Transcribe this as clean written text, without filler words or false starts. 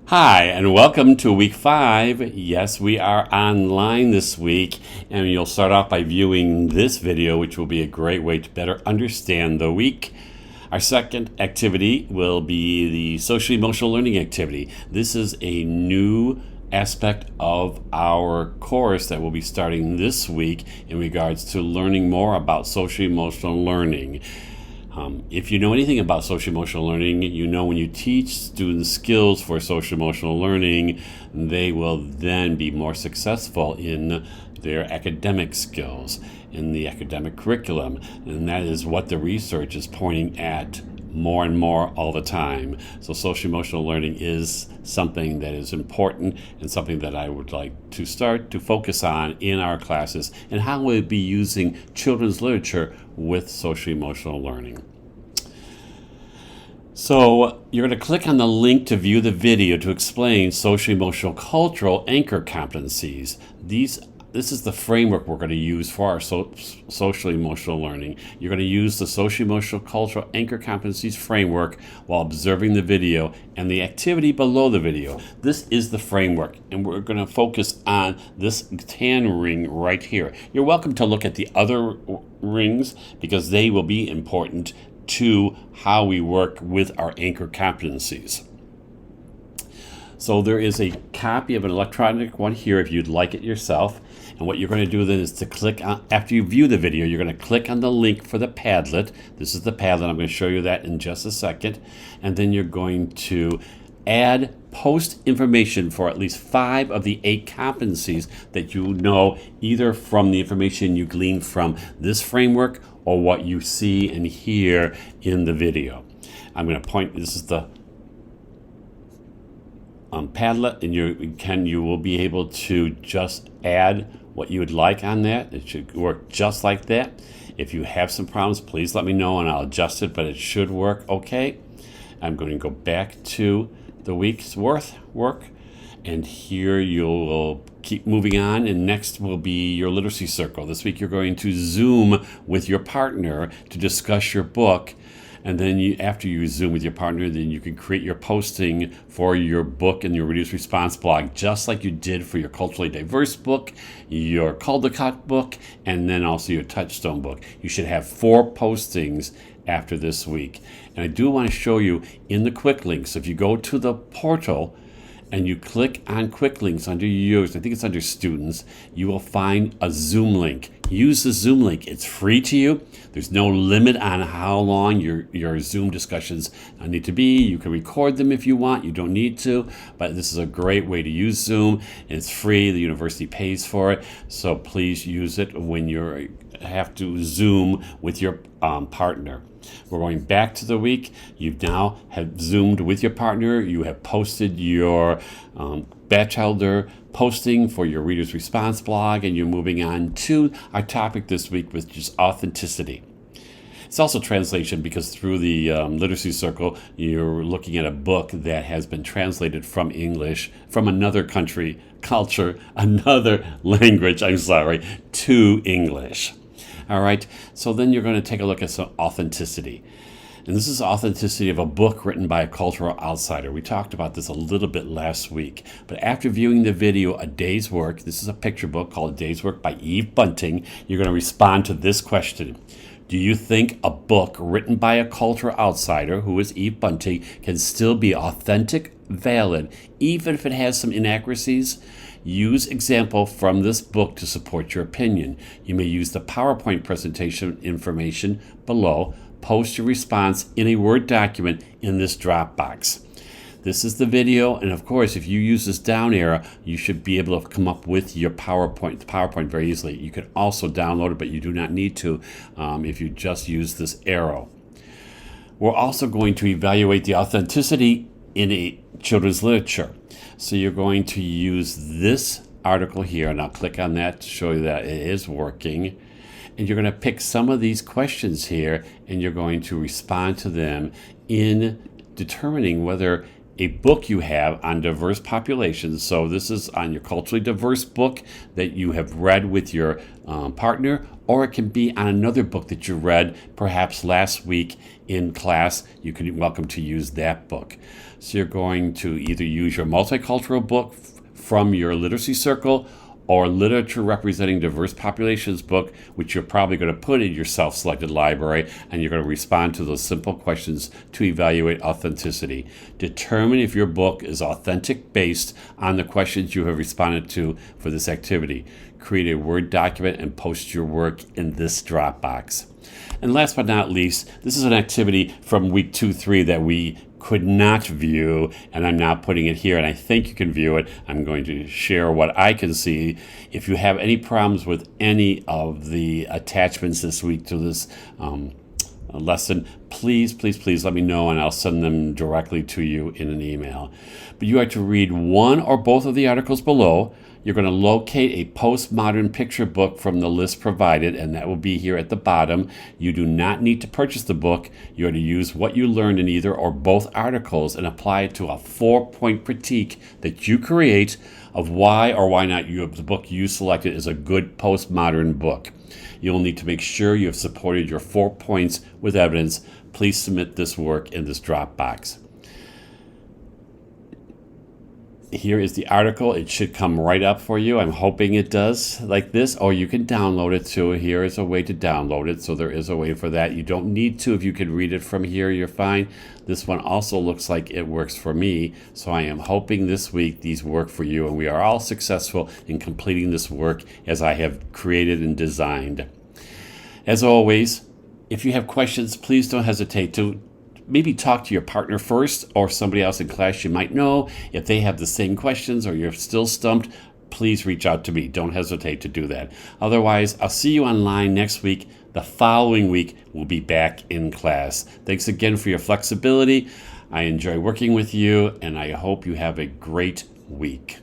Hi, and welcome to week 5. Yes, we are online this week, and you'll start off by viewing this video, which will be a great way to better understand the week. Our second activity will be the social emotional learning activity. This is a new aspect of our course that will be starting this week in regards to learning more about social emotional learning. If you know anything about social emotional learning, you know when you teach students skills for social emotional learning, they will then be more successful in their academic skills, in the academic curriculum. And that is what the research is pointing at more and more all the time. So social emotional learning is something that is important and something that I would like to start to focus on in our classes and how we'll be using children's literature with social emotional learning. So you're going to click on the link to view the video to explain social emotional cultural anchor competencies. This is the framework we're going to use for our social emotional learning. You're going to use the social emotional cultural anchor competencies framework while observing the video and the activity below the video. This is the framework, and we're going to focus on this tan ring right here. You're welcome to look at the other rings because they will be important to how we work with our anchor competencies. So there is a copy of an electronic one here if you'd like it yourself. And what you're going to do then is to click on, after you view the video, you're going to click on the link for the Padlet. This is the Padlet. I'm going to show you that in just a second. And then you're going to post information for at least 5 of the 8 competencies that you know either from the information you glean from this framework or what you see and hear in the video. I'm going to point, this is the Padlet, and you will be able to just add what you would like on that. It should work just like that. If you have some problems, please let me know and I'll adjust it, but it should work okay. I'm going to go back to the week's work, and here you'll keep moving on, and next will be your literacy circle. This week you're going to Zoom with your partner to discuss your book. And then after you Zoom with your partner, then you can create your posting for your book and your Reduce Response blog, just like you did for your Culturally Diverse book, your Caldecott book, and then also your Touchstone book. You should have 4 postings after this week. And I do want to show you in the quick links. If you go to the portal and you click on quick links under yours, I think it's under students, you will find a Zoom link. Use the Zoom link. It's free to you. There's no limit on how long your Zoom discussions need to be. You can record them if you want. You don't need to, but this is a great way to use Zoom. It's free. The university pays for it, so please use it when you have to Zoom with your partner. We're going back to the week. You now have Zoomed with your partner. You have posted your Batchelder posting for your Reader's Response blog, and you're moving on to our topic this week, which is authenticity. It's also translation because through the Literacy Circle, you're looking at a book that has been translated from English, from another country, culture, another language, to English. All right, so then you're going to take a look at some authenticity. And this is authenticity of a book written by a cultural outsider. We talked about this a little bit last week. But after viewing the video, A Day's Work, this is a picture book called A Day's Work by Eve Bunting, you're going to respond to this question. Do you think a book written by a cultural outsider, who is Eve Bunting, can still be authentic, valid, even if it has some inaccuracies? Use example from this book to support your opinion. You may use the PowerPoint presentation information below. Post your response in a Word document in this Dropbox. This is the video, and of course, if you use this down arrow, you should be able to come up with your PowerPoint very easily. You can also download it, but you do not need to if you just use this arrow. We're also going to evaluate the authenticity in a children's literature. So you're going to use this article here, and I'll click on that to show you that it is working. And you're going to pick some of these questions here, and you're going to respond to them in determining whether a book you have on diverse populations. So this is on your culturally diverse book that you have read with your partner, or it can be on another book that you read perhaps last week in class. You can be welcome to use that book. So you're going to either use your multicultural book from your literacy circle or literature representing diverse populations book, which you're probably going to put in your self-selected library, and you're going to respond to those simple questions to evaluate authenticity. Determine if your book is authentic based on the questions you have responded to for this activity. Create a Word document and post your work in this Dropbox. And last but not least, this is an activity from week 2-3 that we could not view, and I'm now putting it here, and I think you can view it. I'm going to share what I can see. If you have any problems with any of the attachments this week to this lesson, please let me know, and I'll send them directly to you in an email. But you are to read one or both of the articles below. You're going to locate a postmodern picture book from the list provided, and that will be here at the bottom. You do not need to purchase the book. You are to use what you learned in either or both articles and apply it to a 4-point critique that you create of why or why not the book you selected is a good postmodern book. You'll need to make sure you have supported your 4 points with evidence. Please submit this work in this Dropbox. Here is the article. It should come right up for you. I'm hoping it does, like this, or you can download it too. Here is a way to download it, so there is a way for that. You don't need to. If you can read it from here, you're fine. This one also looks like it works for me, so I am hoping this week these work for you, and we are all successful in completing this work as I have created and designed. As always, if you have questions, please don't hesitate to maybe talk to your partner first or somebody else in class you might know. If they have the same questions or you're still stumped, please reach out to me. Don't hesitate to do that. Otherwise, I'll see you online next week. The following week, we'll be back in class. Thanks again for your flexibility. I enjoy working with you, and I hope you have a great week.